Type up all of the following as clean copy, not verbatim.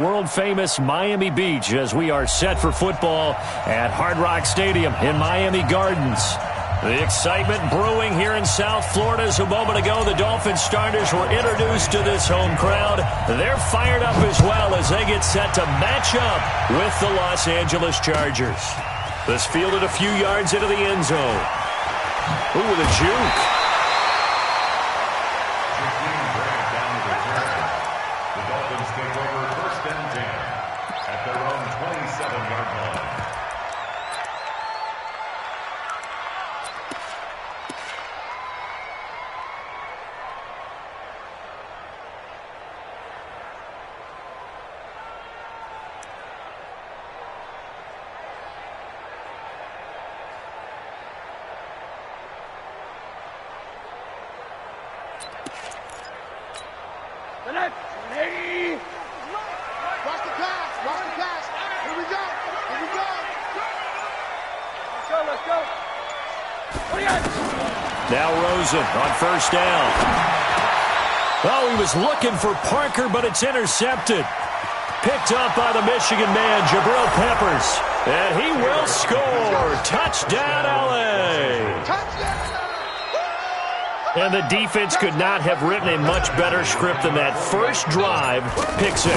World-famous Miami Beach as we are set for football at Hard Rock Stadium in Miami Gardens. The excitement brewing here in South Florida as a moment ago the Dolphins starters were introduced to this home crowd. They're fired up as well as they get set to match up with the Los Angeles Chargers. This fielded a few yards into the end zone. Ooh, with a juke. Now Rosen on first down. Oh, he was looking for Parker, but it's intercepted. Picked up by the Michigan man, Jabril Peppers. And he will score. Touchdown, L.A. And the defense could not have written a much better script than that first drive, pick six.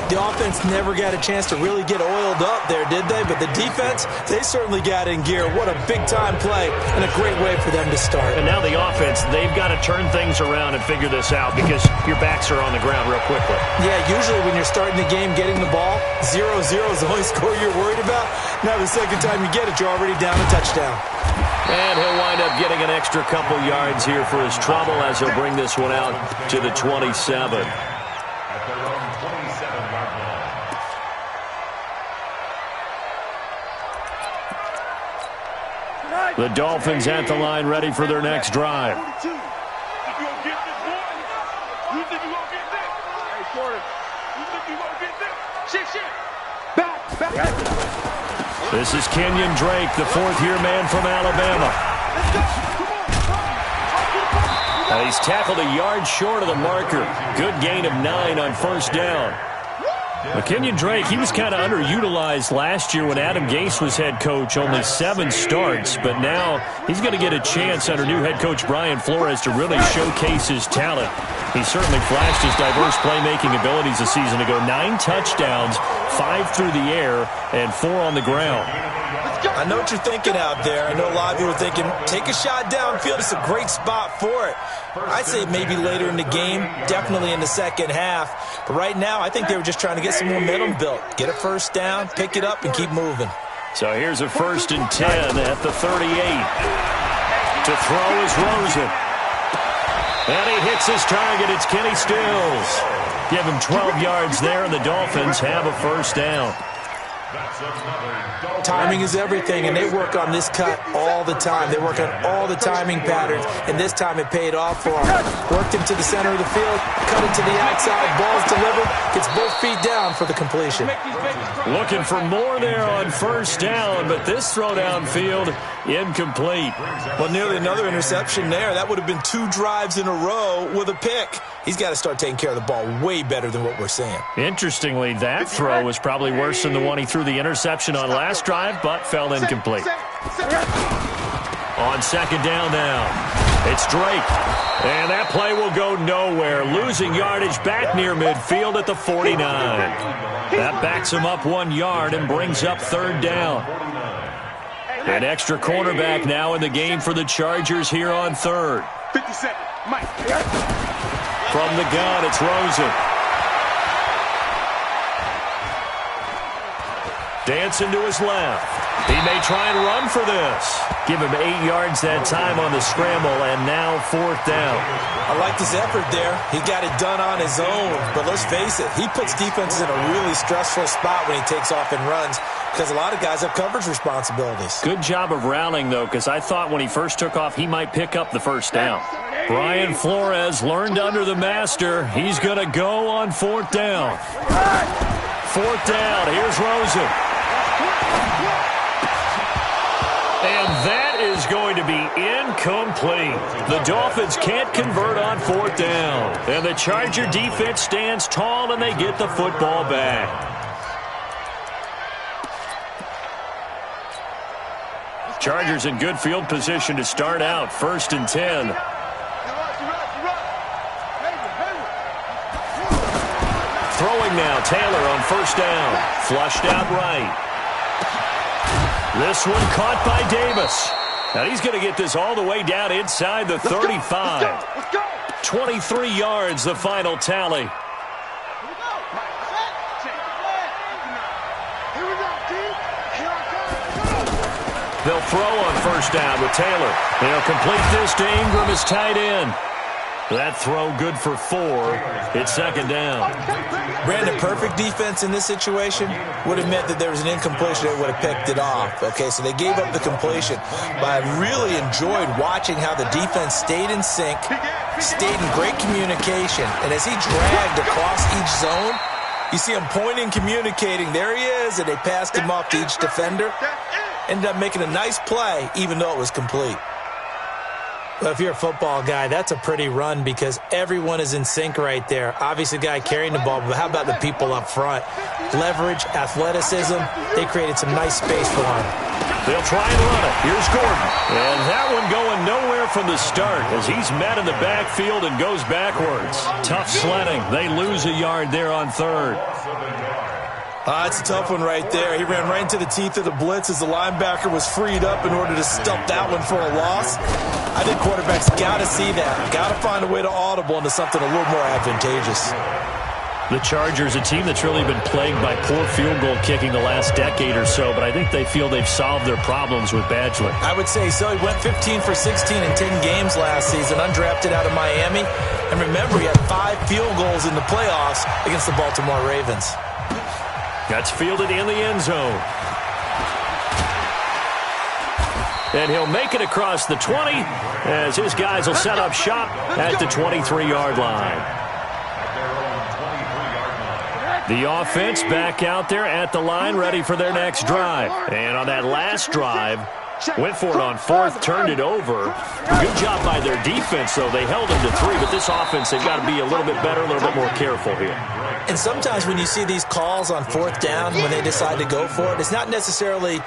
The offense never got a chance to really get oiled up there, did they? But the defense, they certainly got in gear. What a big-time play and a great way for them to start. And now the offense, they've got to turn things around and figure this out because your backs are on the ground real quickly. Yeah, usually when you're starting the game getting the ball, 0-0 is the only score you're worried about. Now the second time you get it, you're already down a touchdown. And he'll wind up getting an extra couple yards here for his trouble as he'll bring this one out to the 27. The Dolphins at the line ready for their next drive. This is Kenyon Drake, the fourth-year man from Alabama. He's tackled a yard short of the marker. Good gain of 9 on first down. Kenyon Drake, he was kind of underutilized last year when Adam Gase was head coach, only 7 starts, but now he's going to get a chance under new head coach Brian Flores to really showcase his talent. He certainly flashed his diverse playmaking abilities a season ago. 9 touchdowns, 5 through the air, and 4 on the ground. I know what you're thinking out there. I know a lot of you are thinking, take a shot downfield. It's a great spot for it. I'd say maybe later in the game, definitely in the second half. But right now, I think they were just trying to get some momentum built. Get a first down, pick it up, and keep moving. So here's a 1st and 10 at the 38. To throw is Rosen. And he hits his target. It's Kenny Stills. Give him 12 yards there, and the Dolphins have a first down. Timing is everything, and they work on this cut all the time. They work on all the timing patterns, and this time it paid off for them. Worked him to the center of the field, cut it to the outside, ball's delivered, gets both feet down for the completion. Looking for more there on first down, but this throw downfield, incomplete. Well, nearly another interception there. That would have been 2 drives in a row with a pick. He's got to start taking care of the ball way better than what we're seeing. Interestingly, that throw was probably worse than the one he threw the interception on last drive, but fell incomplete. On second down now, it's Drake. And that play will go nowhere. Losing yardage back near midfield at the 49. That backs him up 1 yard and brings up third down. An extra cornerback now in the game for the Chargers here on third. 50 seconds. Mike. From the gun, it's Rosen. Dancing to his left. He may try and run for this. Give him 8 yards that time on the scramble, and now fourth down. I like his effort there. He got it done on his own. But let's face it, he puts defenses in a really stressful spot when he takes off and runs because a lot of guys have coverage responsibilities. Good job of rallying, though, because I thought when he first took off, he might pick up the first down. Brian Flores learned under the master. He's going to go on fourth down. Fourth down. Here's Rosen. And that is going to be incomplete. The Dolphins can't convert on 4th down. And the Charger defense stands tall, and they get the football back. Chargers in good field position to start out. 1st and 10. Throwing now, Taylor on 1st down. Flushed out right. This one caught by Davis. Now he's going to get this all the way down inside the 35. Let's go. 23 yards, the final tally. They'll throw on 1st down with Taylor. They'll complete this to Ingram as tight end. That throw good for 4. It's 2nd down. Brandon, perfect defense in this situation would have meant that there was an incompletion. They would have picked it off. Okay, so they gave up the completion. But I really enjoyed watching how the defense stayed in sync, stayed in great communication. And as he dragged across each zone, you see him pointing, communicating. There he is, and they passed him off to each defender. Ended up making a nice play, even though it was complete. Well, if you're a football guy, that's a pretty run because everyone is in sync right there. Obviously, the guy carrying the ball, but how about the people up front? Leverage, athleticism, they created some nice space for him. They'll try and run it. Here's Gordon. And that one going nowhere from the start as he's met in the backfield and goes backwards. Tough sledding. They lose a yard there on 3rd. It's a tough one right there. He ran right into the teeth of the blitz as the linebacker was freed up in order to stump that one for a loss. I think quarterbacks got to see that. Got to find a way to audible into something a little more advantageous. The Chargers, a team that's really been plagued by poor field goal kicking the last decade or so, but I think they feel they've solved their problems with Badgley. I would say so. He went 15 for 16 in 10 games last season, undrafted out of Miami. And remember, he had 5 field goals in the playoffs against the Baltimore Ravens. That's fielded in the end zone. And he'll make it across the 20 as his guys will set up shop at the 23-yard line. The offense back out there at the line, ready for their next drive. And on that last drive, went for it on 4th, turned it over. Good job by their defense, though. They held them to 3, but this offense, they've got to be a little bit better, a little bit more careful here. And sometimes when you see these calls on 4th down, when they decide to go for it, it's not necessarily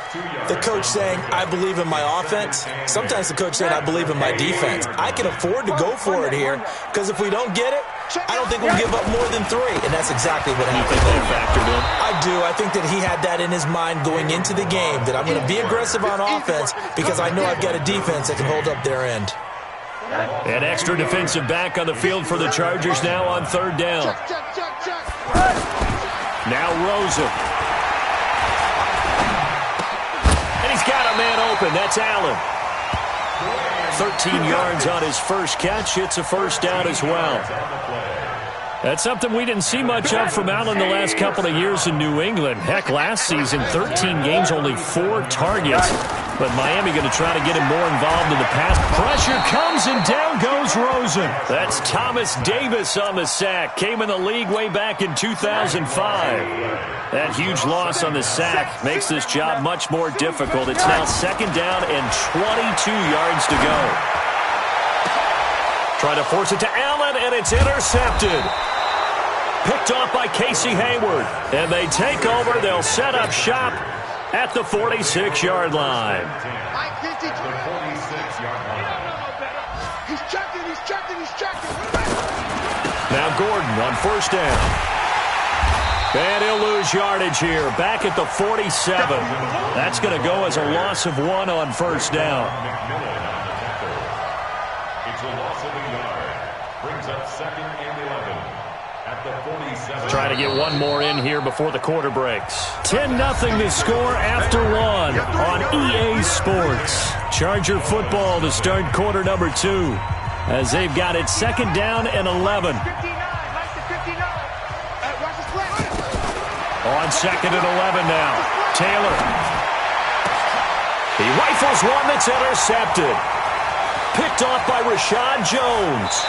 the coach saying, I believe in my offense. Sometimes the coach saying, I believe in my defense. I can afford to go for it here because if we don't get it, I don't think we'll give up more than 3. And that's exactly what happened. You think they factored in? I do. I think that he had that in his mind going into the game, that I'm going to be aggressive on offense because I know I've got a defense that can hold up their end. An extra defensive back on the field for the Chargers now on 3rd down. Now Rosen. And he's got a man open. That's Allen. 13 yards on his first catch. It's a 1st down as well. That's something we didn't see much of from Allen the last couple of years in New England. Heck, last season, 13 games, only 4 targets. But Miami going to try to get him more involved in the pass. Pressure comes, and down goes Rosen. That's Thomas Davis on the sack. Came in the league way back in 2005. That huge loss on the sack makes this job much more difficult. It's now 2nd down and 22 yards to go. Try to force it to Allen, and it's intercepted. Picked off by Casey Hayward. And they take over. They'll set up shop at the 46-yard line. He's checking. Now Gordon on 1st down. And he'll lose yardage here. Back at the 47. That's going to go as a loss of 1 on 1st down. It's a loss of a yard. Brings up 2nd and 11 at the 47. Try to get one more in here before the quarter breaks. 10-0 to score after 1 on EA Sports. Charger football to start quarter number 2 as they've got it 2nd down and 11. On 2nd and 11 now. Taylor. He rifles one that's intercepted. Picked off by Rashad Jones.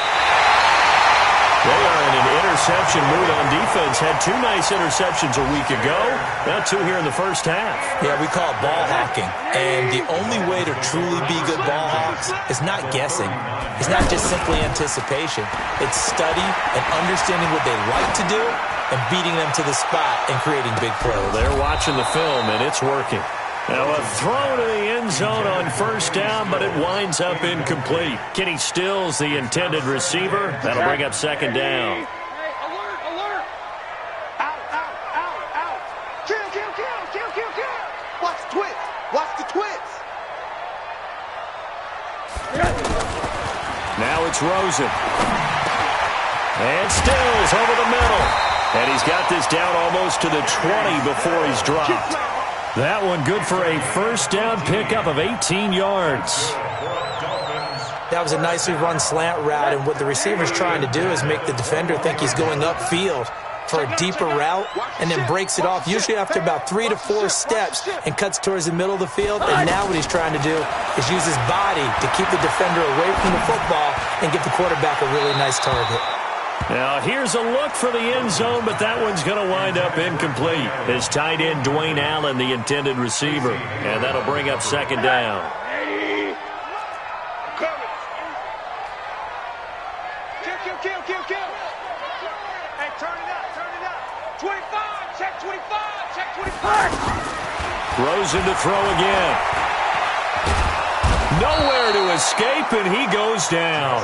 They are in an interception mood on defense. Had 2 nice interceptions a week ago. Now 2 here in the first half. Yeah, we call it ball hawking. And the only way to truly be good ball hawks is not guessing. It's not just simply anticipation. It's study and understanding what they like to do and beating them to the spot and creating big plays. They're watching the film, and it's working. Now a throw to the end zone on first down, but it winds up incomplete. Kenny Stills, the intended receiver. That'll bring up second down. Hey, alert, alert. Out, out, out, out. Kill, kill, kill, kill, kill, kill. Watch the twits. Watch the twits. Now it's Rosen. And Stills over the middle. And he's got this down almost to the 20 before he's dropped. That one good for a first down pickup of 18 yards. That was a nicely run slant route, and what the receiver's trying to do is make the defender think he's going upfield for a deeper route and then breaks it off, usually after about 3 to 4 steps, and cuts towards the middle of the field. And now what he's trying to do is use his body to keep the defender away from the football and give the quarterback a really nice target. Now, here's a look for the end zone, but that one's going to wind up incomplete. His tight end, Dwayne Allen, the intended receiver. And that'll bring up second down. Kill, kill, kill, kill, kill. Hey, turn it up, turn it up. 25, check 25, check 25. Rosen to throw again. Nowhere to escape, and he goes down.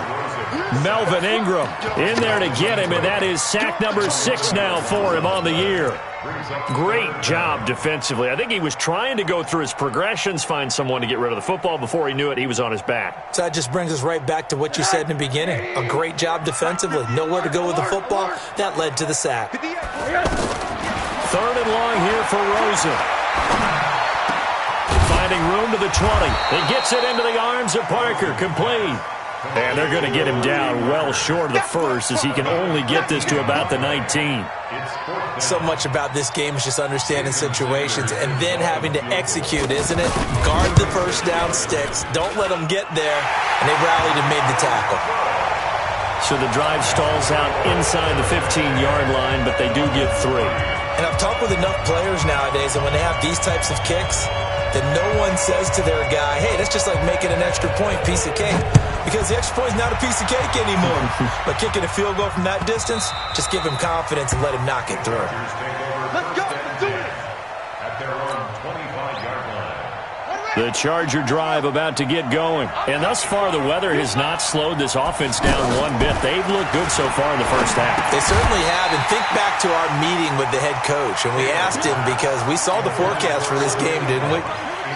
Melvin Ingram in there to get him, and that is sack number 6 now for him on the year. Great job defensively. I think he was trying to go through his progressions, find someone to get rid of the football. Before he knew it, he was on his back. So that just brings us right back to what you said in the beginning. A great job defensively. Nowhere to go with the football. That led to the sack. 3rd and long here for Rosen. Finding room to the 20. He gets it into the arms of Parker. Complete. And they're going to get him down well short of the first, as he can only get this to about the 19. So much about this game is just understanding situations and then having to execute, isn't it? Guard the first down sticks. Don't let them get there. And they rallied and made the tackle. So the drive stalls out inside the 15-yard line, but they do get 3. And I've talked with enough players nowadays, and when they have these types of kicks, then no one says to their guy, hey, that's just like making an extra point, piece of cake. Because the extra point is not a piece of cake anymore. But kicking a field goal from that distance, just give him confidence and let him knock it through. Let's go, do it. At their own 25-yard line. The Charger drive about to get going. And thus far, the weather has not slowed this offense down one bit. They've looked good so far in the first half. They certainly have. And think back to our meeting with the head coach. And we asked him, because we saw the forecast for this game, didn't we?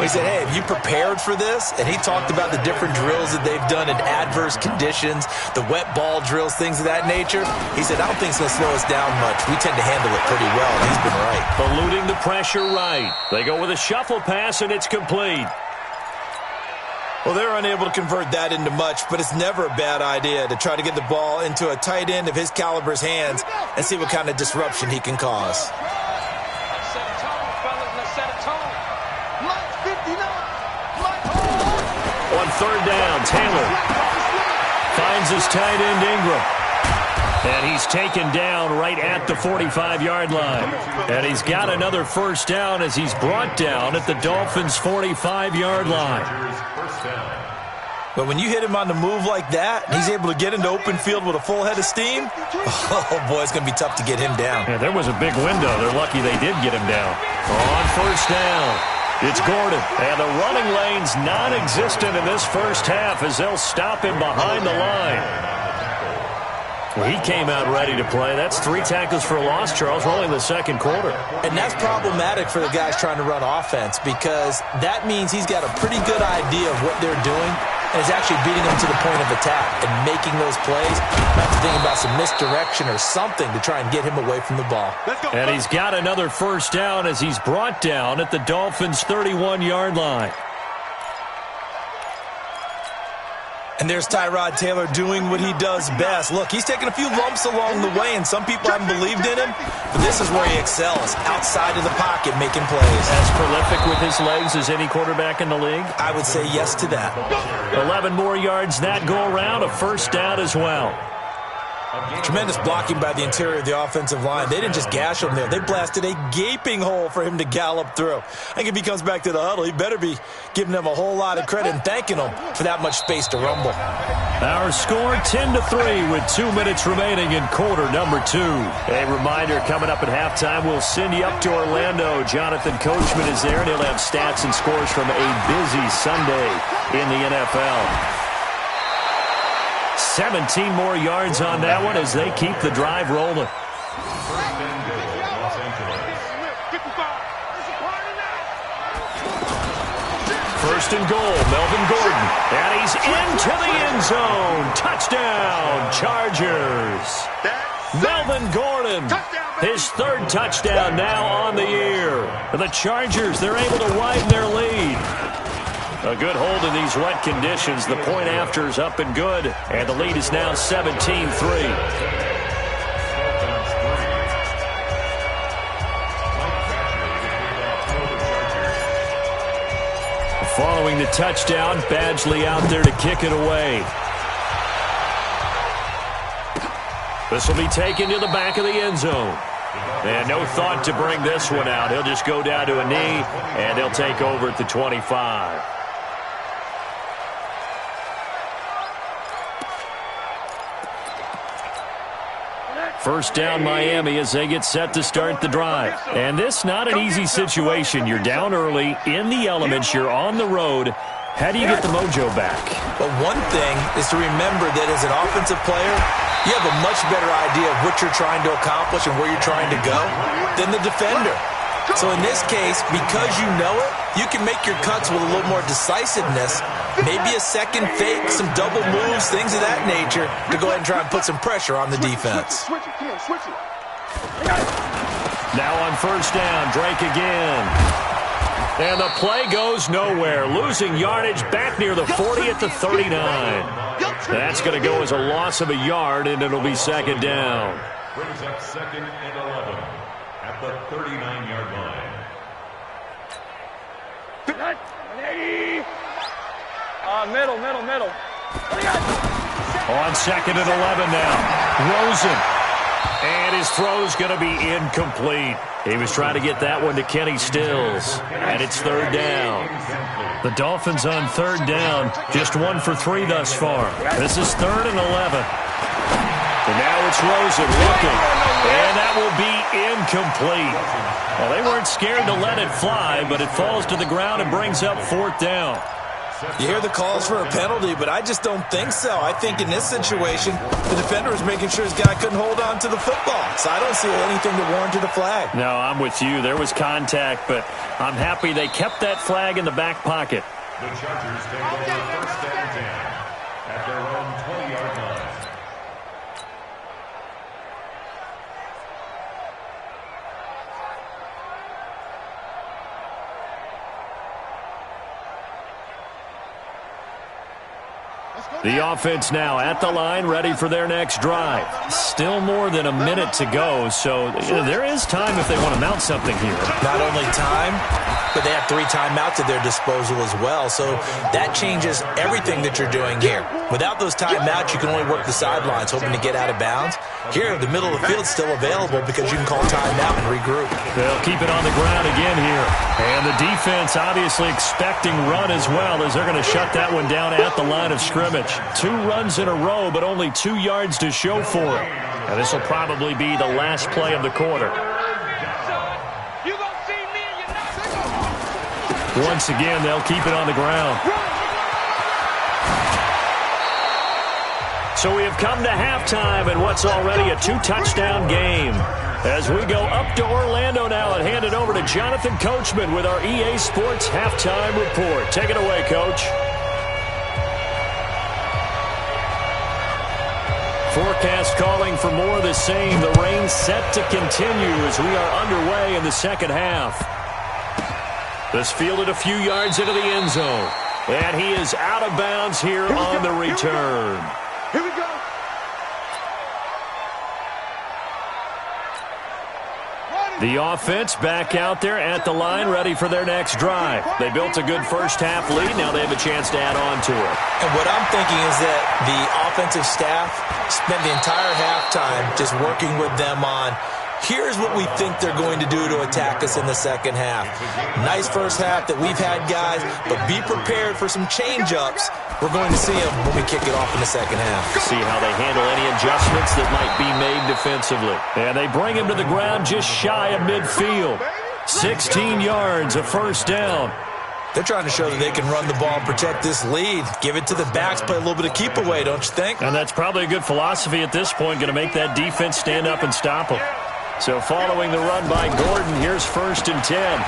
We said, hey, have you prepared for this? And he talked about the different drills that they've done in adverse conditions, the wet ball drills, things of that nature. He said, I don't think it's going to slow us down much. We tend to handle it pretty well, and he's been right. Eluding the pressure right. They go with a shuffle pass, and it's complete. Well, they're unable to convert that into much, but it's never a bad idea to try to get the ball into a tight end of his caliber's hands and see what kind of disruption he can cause. Let's set a tone, fellas. Let's set a tone. Mike's 59. Mike, On 3rd down, Taylor finds his tight end Ingram. And he's taken down right at the 45-yard line. And he's got another first down as he's brought down at the Dolphins' 45-yard line. But when you hit him on the move like that, and he's able to get into open field with a full head of steam, oh, boy, it's going to be tough to get him down. Yeah, there was a big window. They're lucky they did get him down. On first down, it's Gordon. And the running lane's non-existent in this first half as they'll stop him behind the line. Well, he came out ready to play. That's 3 tackles for a loss, Charles. We're only in the second quarter. And that's problematic for the guys trying to run offense, because that means he's got a pretty good idea of what they're doing and is actually beating them to the point of attack and making those plays. Not to think about some misdirection or something to try and get him away from the ball. And he's got another first down as he's brought down at the Dolphins' 31-yard line. And there's Tyrod Taylor doing what he does best. Look, he's taken a few lumps along the way, and some people haven't believed in him, but this is where he excels, outside of the pocket, making plays. As prolific with his legs as any quarterback in the league? I would say yes to that. 11 more yards that go around, a first down as well. Tremendous blocking by the interior of the offensive line. They didn't just gash him there. They blasted a gaping hole for him to gallop through. I think if he comes back to the huddle, he better be giving them a whole lot of credit and thanking them for that much space to rumble. Our score 10-3 with 2 minutes remaining in quarter number 2. A reminder, coming up at halftime, we'll send you up to Orlando. Jonathan Coachman is there, and he'll have stats and scores from a busy Sunday in the NFL. 17 more yards on that one as they keep the drive rolling. First and goal, Melvin Gordon. And he's into the end zone. Touchdown, Chargers. Melvin Gordon, his 3rd touchdown now on the year. The Chargers, they're able to widen their lead. A good hold in these wet conditions. The point after is up and good. And the lead is now 17-3. Following the touchdown, Badgley out there to kick it away. This will be taken to the back of the end zone. And no thought to bring this one out. He'll just go down to a knee, and he'll take over at the 25. First down, Miami, as they get set to start the drive. And this not an easy situation. You're down early, in the elements, you're on the road. How do you get the mojo back? But one thing is to remember that as an offensive player, you have a much better idea of what you're trying to accomplish and where you're trying to go than the defender. So in this case, because you know it, you can make your cuts with a little more decisiveness, maybe a second fake, some double moves, things of that nature, to go ahead and try and put some pressure on the defense. Now on first down, Drake again. And the play goes nowhere. Losing yardage back near the 40 at the 39. That's going to go as a loss of a yard, and it'll be second down. Brings up 2nd and 11 at the 39-yard line. Middle. On 2nd and 11 now. Rosen. And his throw's going to be incomplete. He was trying to get that one to Kenny Stills. And it's 3rd down. The Dolphins on 3rd down. Just 1 for 3 thus far. This is 3rd and 11. And now it's Rosen looking. And that will be incomplete. Well, they weren't scared to let it fly, but it falls to the ground and brings up 4th down. You hear the calls for a penalty, but I just don't think so. I think in this situation, the defender was making sure his guy couldn't hold on to the football. So I don't see anything to warrant a flag. No, I'm with you. There was contact, but I'm happy they kept that flag in the back pocket. The Chargers take over 1st and 10 at their own 20-yard line. The offense now at the line, ready for their next drive. Still more than a minute to go, so there is time if they want to mount something here. Not only time, but they have 3 timeouts at their disposal as well, so that changes everything that you're doing here. Without those timeouts, you can only work the sidelines, hoping to get out of bounds. Here, the middle of the field's still available because you can call timeout and regroup. They'll keep it on the ground again here. And the defense obviously expecting run as well, as they're going to shut that one down at the line of scrimmage. 2 runs in a row, but only 2 yards to show for it. And this will probably be the last play of the quarter. Once again, they'll keep it on the ground. So we have come to halftime in what's already a 2-touchdown game. As we go up to Orlando now and hand it over to Jonathan Coachman with our EA Sports Halftime Report. Take it away, Coach. Forecast calling for more of the same. The rain set to continue as we are underway in the second half. This fielded a few yards into the end zone. And he is out of bounds here on the return. Here we go. The offense back out there at the line, ready for their next drive. They built a good first-half lead. Now they have a chance to add on to it. And what I'm thinking is that the offensive staff spent the entire halftime just working with them on, here's what we think they're going to do to attack us in the second half. Nice first half that we've had, guys, but be prepared for some change-ups. We're going to see them when we kick it off in the second half. See how they handle any adjustments that might be made defensively. And they bring him to the ground just shy of midfield. 16 yards, a first down. They're trying to show that they can run the ball and protect this lead. Give it to the backs, play a little bit of keep away, don't you think? And that's probably a good philosophy at this point, going to make that defense stand up and stop them. So following the run by Gordon, here's 1st and 10.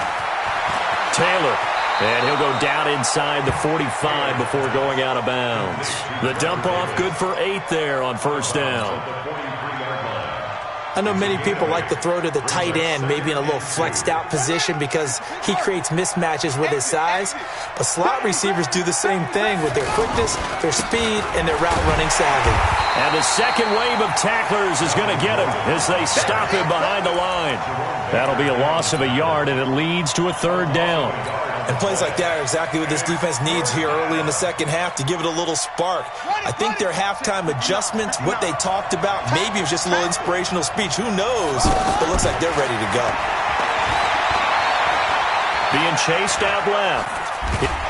Taylor. And he'll go down inside the 45 before going out of bounds. The dump off good for 8 there on first down. I know many people like to throw to the tight end, maybe in a little flexed out position because he creates mismatches with his size. But slot receivers do the same thing with their quickness, their speed, and their route running savvy. And the second wave of tacklers is going to get him as they stop him behind the line. That'll be a loss of a yard, and it leads to a 3rd down. And plays like that are exactly what this defense needs here early in the second half to give it a little spark. I think their halftime adjustments, what they talked about, maybe it was just a little inspirational speech. Who knows? But it looks like they're ready to go. Being chased out left.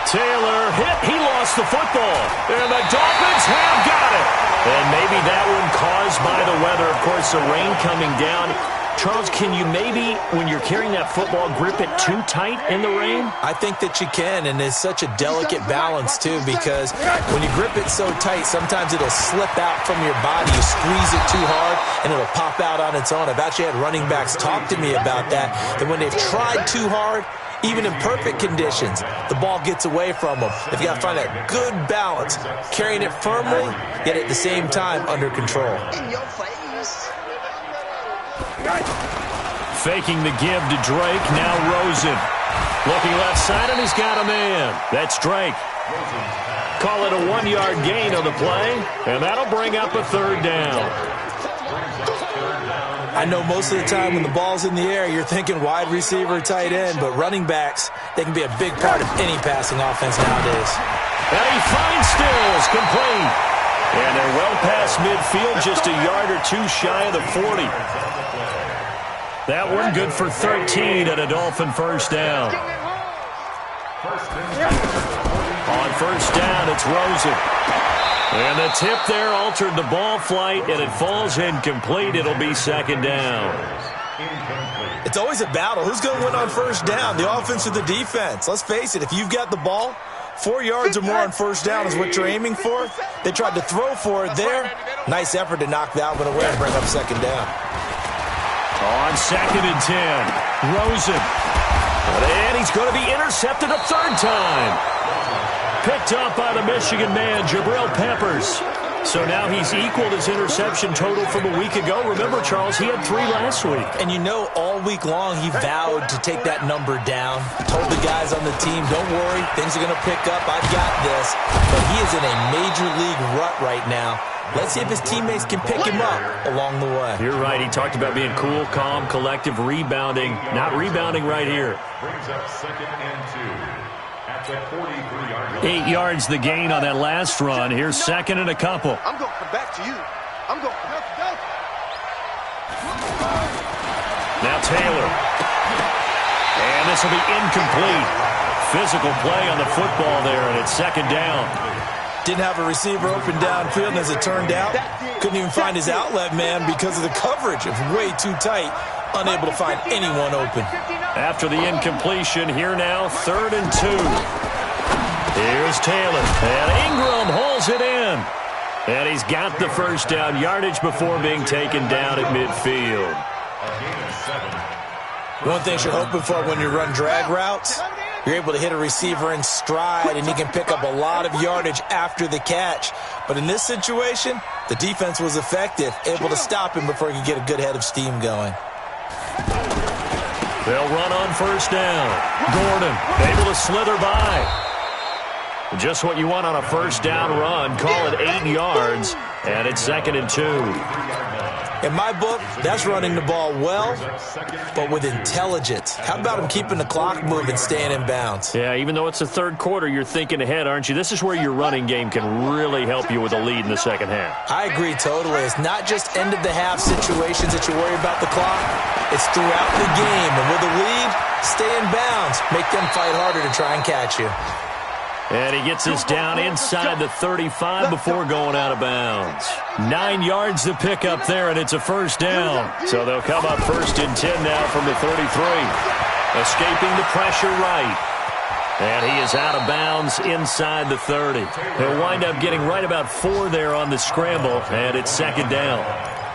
Taylor hit. He lost the football. And the Dolphins have got it. And maybe that one caused by the weather. Of course, the rain coming down. Charles, can you maybe, when you're carrying that football, grip it too tight in the rain? I think that you can, and it's such a delicate balance, too, because when you grip it so tight, sometimes it'll slip out from your body. You squeeze it too hard, and it'll pop out on its own. I've actually had running backs talk to me about that when they've tried too hard, even in perfect conditions, the ball gets away from them. They've got to find that good balance, carrying it firmly, yet at the same time under control. Faking the give to Drake, now Rosen. Looking left side, and he's got a man. That's Drake. Call it a 1-yard gain on the play, and that'll bring up a 3rd down. I know most of the time when the ball's in the air, you're thinking wide receiver, tight end, but running backs, they can be a big part of any passing offense nowadays. And he finds Stills, complete. And they're well past midfield, just a yard or two shy of the 40. That one good for 13 and a Dolphin first down. On first down, it's Rosen. And the tip there altered the ball flight, and it falls incomplete. It'll be 2nd down. It's always a battle. Who's going to win on first down, the offense or the defense? Let's face it, if you've got the ball, 4 yards or more on first down is what you're aiming for. They tried to throw for it there. Nice effort to knock that one away and bring up 2nd down. On 2nd and 10, Rosen. And he's going to be intercepted a 3rd time. Picked up by the Michigan man, Jabril Peppers. So now he's equaled his interception total from a week ago. Remember, Charles, he had 3 last week. And you know, all week long he vowed to take that number down. Told the guys on the team, don't worry, things are going to pick up. I've got this. But he is in a major league rut right now. Let's see if his teammates can pick him up along the way. You're right. He talked about being cool, calm, collective, rebounding. Not rebounding right here. Brings up 2nd and 2 at the 43-yard line. 8 yards the gain on that last run. Here's 2nd and a couple. I'm going to come back to you. I'm going to go. Now Taylor. And this will be incomplete. Physical play on the football there, and it's 2nd down. Didn't have a receiver open downfield, and as it turned out, couldn't even find his outlet man because of the coverage. It was way too tight, unable to find anyone open. After the incompletion, here now, 3rd and 2. Here's Taylor, and Ingram holds it in. And he's got the first down yardage before being taken down at midfield. One thing you're hoping for when you run drag routes, you're able to hit a receiver in stride, and he can pick up a lot of yardage after the catch. But in this situation, the defense was effective, able to stop him before he could get a good head of steam going. They'll run on first down. Gordon able to slither by. Just what you want on a first down run. Call it 8 yards, and it's 2nd and 2. In my book, that's running the ball well, but with intelligence. How about him keeping the clock moving, staying in bounds? Yeah, even though it's the third quarter, you're thinking ahead, aren't you? This is where your running game can really help you with a lead in the second half. I agree totally. It's not just end-of-the-half situations that you worry about the clock. It's throughout the game. And with a lead, stay in bounds. Make them fight harder to try and catch you. And he gets this down inside the 35 before going out of bounds. 9 yards to pick up there, and it's a first down. So they'll come up 1st and 10 now from the 33. Escaping the pressure right. And he is out of bounds inside the 30. He'll wind up getting right about 4 there on the scramble, and it's 2nd down.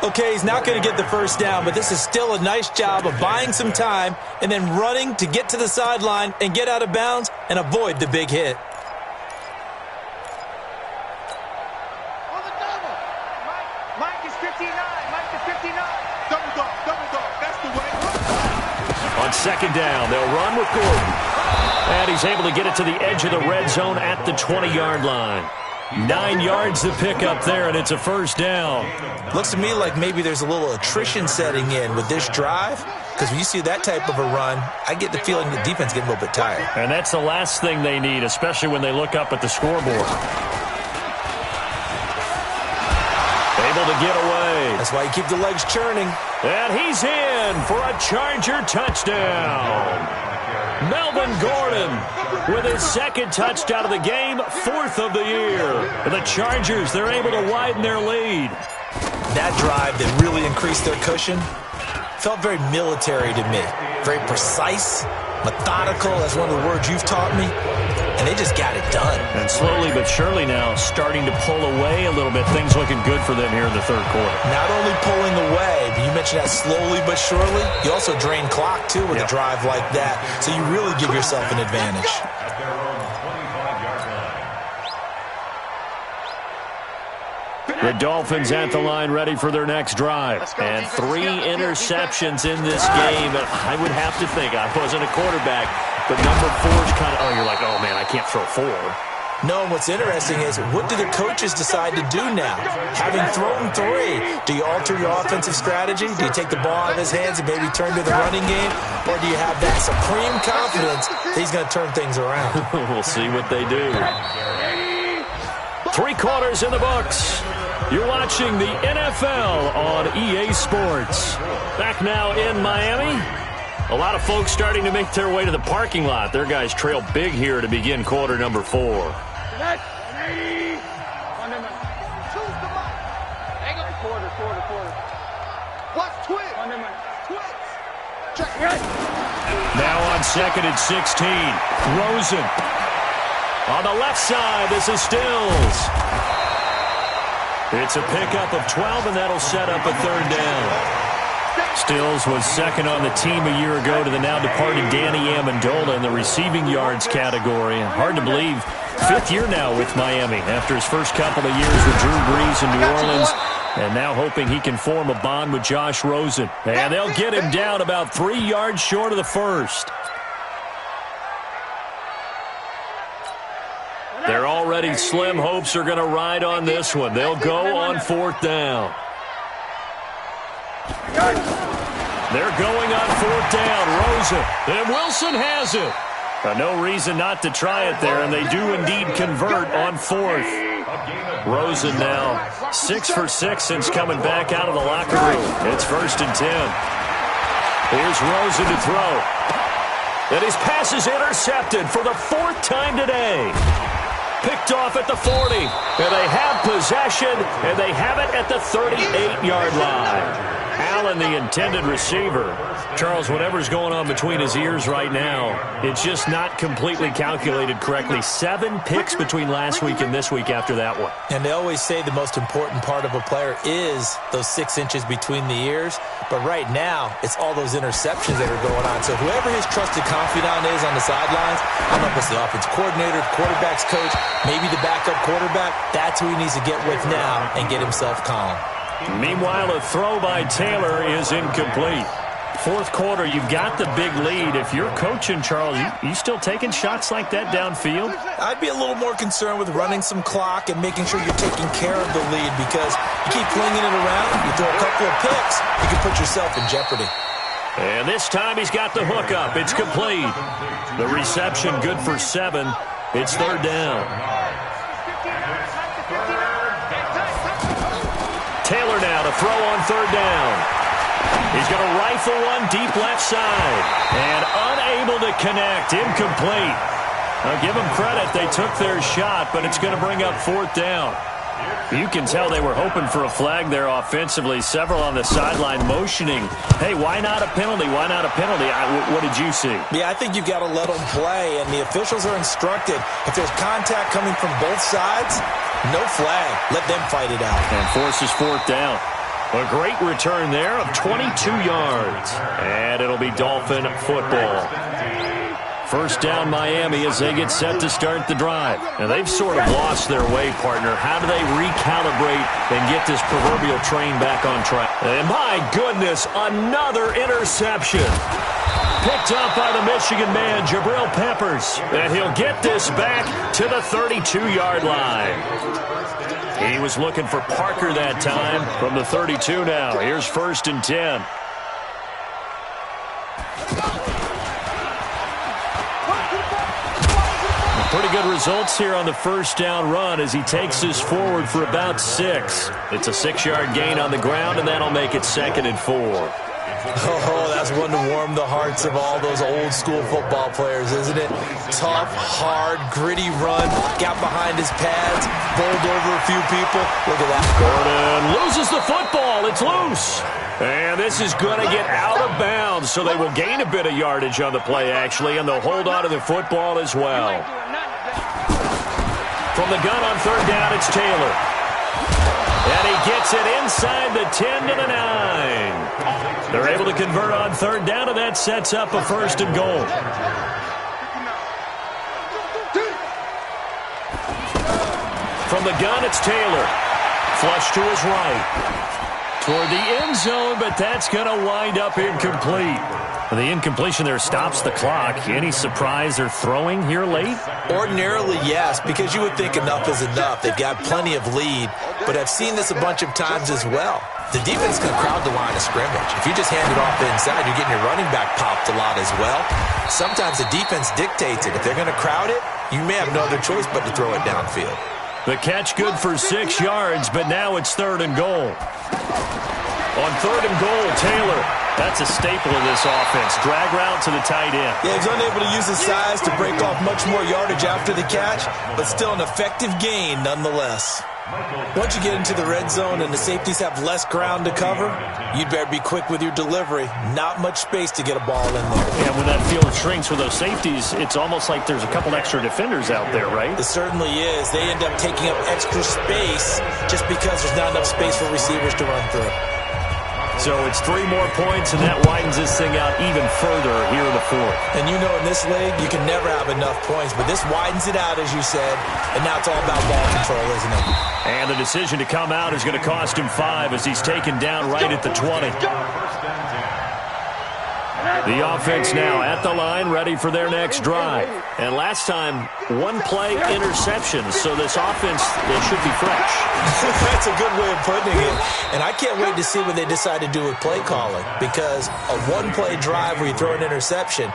Okay, he's not going to get the first down, but this is still a nice job of buying some time and then running to get to the sideline and get out of bounds and avoid the big hit. Mike is 59. Mike is 59. Double dog. That's the way. On 2nd down, they'll run with Gordon. And he's able to get it to the edge of the red zone at the 20-yard line. 9 yards to pick up there, and it's a first down. Looks to me like maybe there's a little attrition setting in with this drive, because when you see that type of a run, I get the feeling the defense getting a little bit tired. And that's the last thing they need, especially when they look up at the scoreboard. Able to get away. That's why you keep the legs churning. And he's in for a Charger touchdown. Melvin Gordon with his 2nd touchdown of the game, 4th of the year. The Chargers, they're able to widen their lead. That drive that really increased their cushion felt very military to me. Very precise, methodical, that's one of the words you've taught me. And they just got it done. And slowly but surely now starting to pull away a little bit. Things looking good for them here in the 3rd quarter. Not only pulling away, but you mentioned that slowly but surely. You also drain clock, too, with a drive like that. So you really give yourself an advantage. At their own 25-yard line. The Dolphins at the line ready for their next drive. And 3 interceptions in this game. I would have to think, I wasn't a quarterback, but number 4 is kind of, you're like, oh, man, I can't throw 4. No, what's interesting is, what do the coaches decide to do now? Having thrown 3, do you alter your offensive strategy? Do you take the ball out of his hands and maybe turn to the running game? Or do you have that supreme confidence that he's going to turn things around? We'll see what they do. 3 quarters in the books. You're watching the NFL on EA Sports. Back now in Miami. A lot of folks starting to make their way to the parking lot. Their guys trail big here to begin quarter number 4. Now on 2nd and 16. Rosen. On the left side, this is Stills. It's a pickup of 12, and that'll set up a 3rd down. Stills was 2nd on the team a year ago to the now-departed Danny Amendola in the receiving yards category. Hard to believe, 5th year now with Miami after his first couple of years with Drew Brees in New Orleans, and now hoping he can form a bond with Josh Rosen. And they'll get him down about 3 yards short of the 1st. Their already slim hopes are going to ride on this one. They'll go on 4th down. They're going on 4th down. Rosen. And Wilson has it. No reason not to try it there, and they do indeed convert on 4th. Rosen now 6 for 6 since coming back out of the locker room. It's 1st and 10. Here's Rosen to throw. And his pass is intercepted for the 4th time today. Picked off at the 40. And they have possession, and they have it at the 38-yard line. Allen, the intended receiver. Charles, whatever's going on between his ears right now, it's just not completely calculated correctly. 7 picks between last week and this week after that one. And they always say the most important part of a player is those 6 inches between the ears. But right now, it's all those interceptions that are going on. So whoever his trusted confidant is on the sidelines, I don't know if it's the offense coordinator, the quarterback's coach, maybe the backup quarterback, that's who he needs to get with now and get himself calm. Meanwhile, a throw by Taylor is incomplete. Fourth quarter, you've got the big lead. If you're coaching, Charles, you still taking shots like that downfield? I'd be a little more concerned with running some clock and making sure you're taking care of the lead, because you keep flinging it around, you throw a couple of picks, you can put yourself in jeopardy. And this time he's got the hook up. It's complete. The reception good for 7. It's third down. Taylor now to throw on third down. He's going to rifle one deep left side. And unable to connect. Incomplete. Now give them credit. They took their shot, but it's going to bring up fourth down. You can tell they were hoping for a flag there offensively. Several on the sideline motioning, hey, why not a penalty? Why not a penalty? What did you see? Yeah, I think you've got to let them play, and the officials are instructed. If there's contact coming from both sides, no flag. Let them fight it out. And forces fourth down. A great return there of 22 yards. And it'll be Dolphin football. First down Miami as they get set to start the drive. And they've sort of lost their way, partner. How do they recalibrate and get this proverbial train back on track? And my goodness, another interception. Picked up by the Michigan man, Jabril Peppers. And he'll get this back to the 32-yard line. He was looking for Parker that time from the 32 now. Here's first and 10. Pretty good results here on the first down run as he takes this forward for about 6. It's a 6-yard gain on the ground, and that'll make it 2nd and 4. Oh, that's one to warm the hearts of all those old-school football players, isn't it? Tough, hard, gritty run. Got behind his pads, bowled over a few people. Look at that. Gordon loses the football. It's loose. And this is going to get out of bounds, so they will gain a bit of yardage on the play, actually, and they'll hold on to the football as well. From the gun on third down, it's Taylor. And he gets it inside the 10 to the 9. They're able to convert on third down, and that sets up a first and goal. From the gun, it's Taylor. Flush to his right. Toward the end zone, but that's going to wind up incomplete. The incompletion there stops the clock. Any surprise they're throwing here late? Ordinarily, yes, because you would think enough is enough. They've got plenty of lead, but I've seen this a bunch of times as well. The defense can crowd the line of scrimmage. If you just hand it off inside, you're getting your running back popped a lot as well. Sometimes the defense dictates it. If they're going to crowd it, you may have no other choice but to throw it downfield. The catch good for 6 yards, but now it's third and goal. On third and goal, Taylor. That's a staple of this offense. Drag route to the tight end. Yeah, he's unable to use his size to break off much more yardage after the catch, but still an effective gain nonetheless. Once you get into the red zone and the safeties have less ground to cover, you'd better be quick with your delivery. Not much space to get a ball in there. Yeah, when that field shrinks with those safeties, it's almost like there's a couple extra defenders out there, right? It certainly is. They end up taking up extra space just because there's not enough space for receivers to run through. So it's 3 more points, and that widens this thing out even further here in the fourth. And you know in this league, you can never have enough points, but this widens it out, as you said, and now it's all about ball control, isn't it? And the decision to come out is going to cost him 5 as he's taken down right at the 20. The offense now at the line, ready for their next drive. And last time, 1 play interception, so this offense, they should be fresh. That's a good way of putting it. And I can't wait to see what they decide to do with play calling, because a 1-play drive where you throw an interception,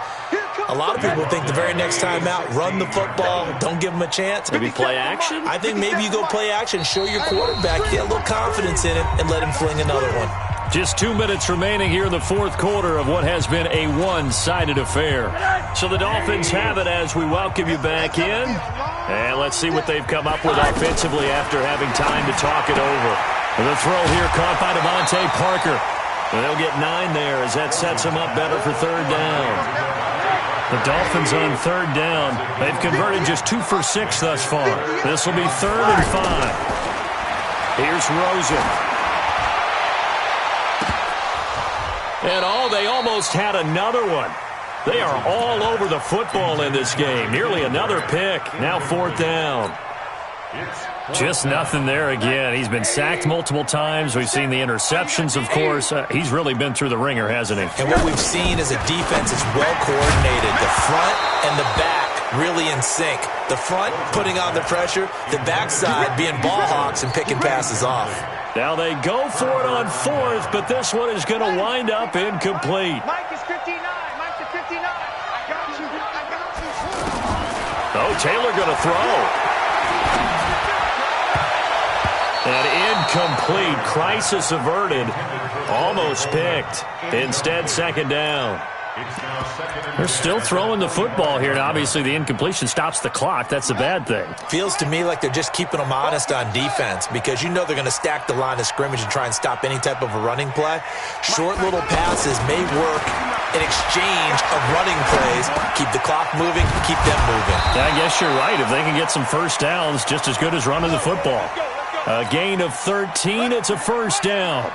a lot of people think the very next time out, run the football, don't give them a chance. Maybe play action? I think maybe you go play action, show your quarterback, get a little confidence in him, and let him fling another one. Just 2 minutes remaining here in the fourth quarter of what has been a one-sided affair. So the Dolphins have it as we welcome you back in. And let's see what they've come up with offensively after having time to talk it over. The throw here caught by Devontae Parker. And they'll get 9 there as that sets them up better for third down. The Dolphins on third down. They've converted just 2 for 6 thus far. This will be third and 5. Here's Rosen. And they almost had another one. They are all over the football in this game. Nearly another pick. Now fourth down. Just nothing there again. He's been sacked multiple times. We've seen the interceptions, of course. He's really been through the ringer, hasn't he? And what we've seen is a defense that's well coordinated. The front and the back really in sync. The front putting on the pressure, the backside being ball hawks and picking passes off. Now they go for it on fourth, but this one is going to wind up incomplete. Mike is 59. Mike is 59. I got you. I got you. Oh, Taylor going to throw. And incomplete. Crisis averted. Almost picked. Instead, second down. They're still throwing the football here, and obviously the incompletion stops the clock. That's the bad thing. Feels to me like they're just keeping them honest on defense because you know they're going to stack the line of scrimmage and try and stop any type of a running play. Short little passes may work in exchange of running plays. Keep the clock moving, keep them moving. Yeah, I guess you're right. If they can get some first downs, just as good as running the football. A gain of 13, it's a first down.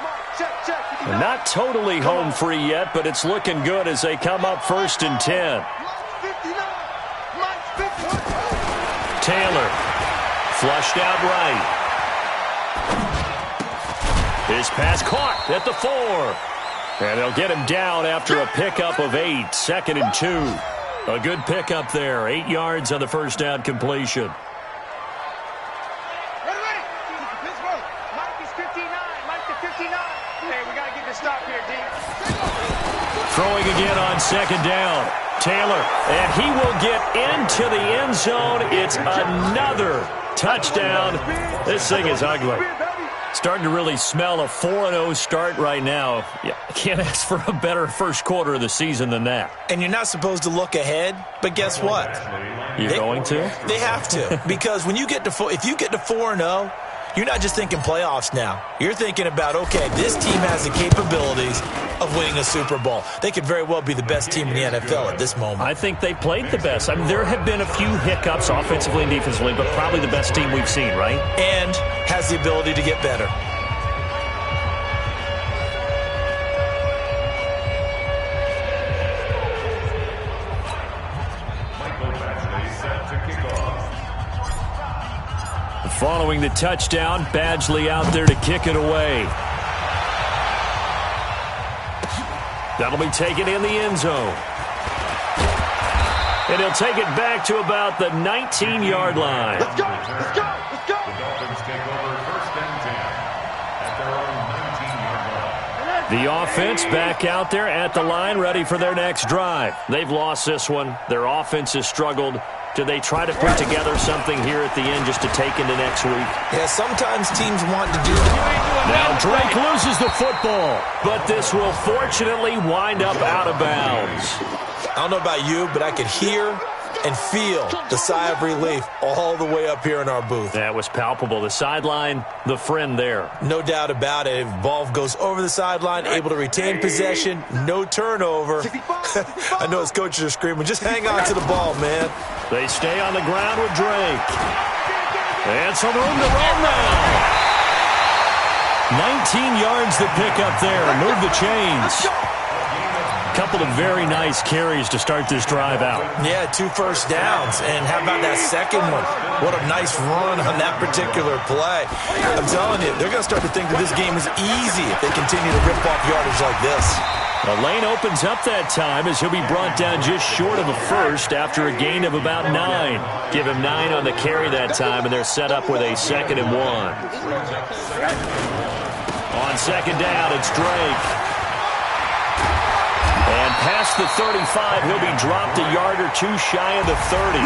Not totally home free yet, but it's looking good as they come up first and 10. Taylor, flushed out right. His pass caught at the 4. And they'll get him down after a pickup of 8, 2nd and 2. A good pickup there, 8 yards on the first down completion. Throwing again on second down. Taylor, and he will get into the end zone. It's another touchdown. This thing is ugly. Starting to really smell a 4-0 start right now. Yeah, can't ask for a better first quarter of the season than that. And you're not supposed to look ahead, but guess what? You're going to? They have to. Because when you get to if you get to 4-0, you're not just thinking playoffs now. You're thinking about, okay, this team has the capabilities of winning a Super Bowl. They could very well be the best team in the NFL at this moment. I think they played the best. I mean, there have been a few hiccups offensively and defensively, but probably the best team we've seen, right? And has the ability to get better. Following the touchdown, Badgley out there to kick it away. That'll be taken in the end zone. And he'll take it back to about the 19-yard line. Let's go! Let's go! Let's go! The Dolphins take over first and 10 at their own 19-yard line. The offense back out there at the line, ready for their next drive. They've lost this one. Their offense has struggled. Do they try to put together something here at the end just to take into next week? Yeah, sometimes teams want to do that. Now Drake loses the football, but this will fortunately wind up out of bounds. I don't know about you, but I could hear and feel the sigh of relief all the way up here in our booth. That was palpable. The sideline, the friend there. No doubt about it. If ball goes over the sideline, able to retain possession, no turnover. I know his coaches are screaming, just hang on to the ball, man. They stay on the ground with Drake. And some room to run now. 19 yards to pick up there. Move the chains. Couple of very nice carries to start this drive out. Yeah, 2 first downs. And how about that second one? What a nice run on that particular play. I'm telling you, they're going to start to think that this game is easy if they continue to rip off yardage like this. The lane opens up that time as he'll be brought down just short of a first after a gain of about 9. Give him 9 on the carry that time, and they're set up with a 2nd and 1. On second down, it's Drake. And past the 35, he'll be dropped a yard or 2 shy of the 30.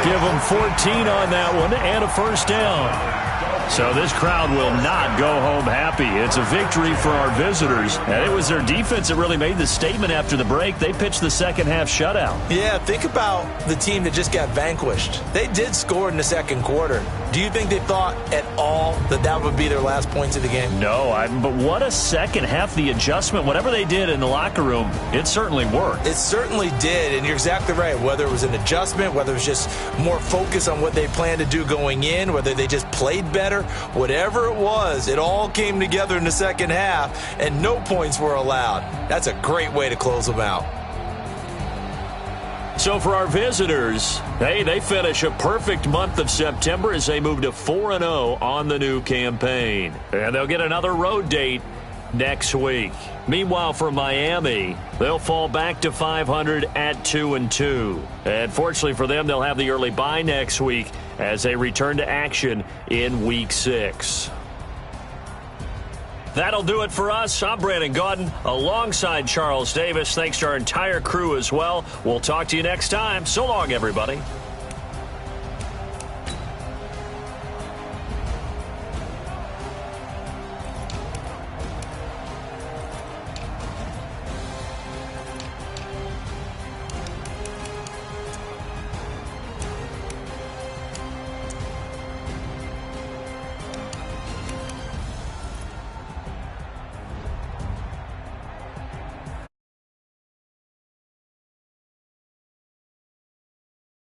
Give him 14 on that one and a first down. So this crowd will not go home happy. It's a victory for our visitors. And it was their defense that really made the statement after the break. They pitched the second half shutout. Yeah, think about the team that just got vanquished. They did score in the second quarter. Do you think they thought at all that that would be their last points of the game? No, but what a second half. The adjustment, whatever they did in the locker room, it certainly worked. It certainly did, and you're exactly right. Whether it was an adjustment, whether it was just more focus on what they planned to do going in, whether they just played better, whatever it was, it all came together in the second half, and no points were allowed. That's a great way to close them out. So for our visitors, hey, they finish a perfect month of September as they move to 4-0 on the new campaign. And they'll get another road date next week. Meanwhile, for Miami, they'll fall back to 500 at 2-2. And fortunately for them, they'll have the early bye next week as they return to action in Week 6. That'll do it for us. I'm Brandon Gaudin alongside Charles Davis. Thanks to our entire crew as well. We'll talk to you next time. So long, everybody.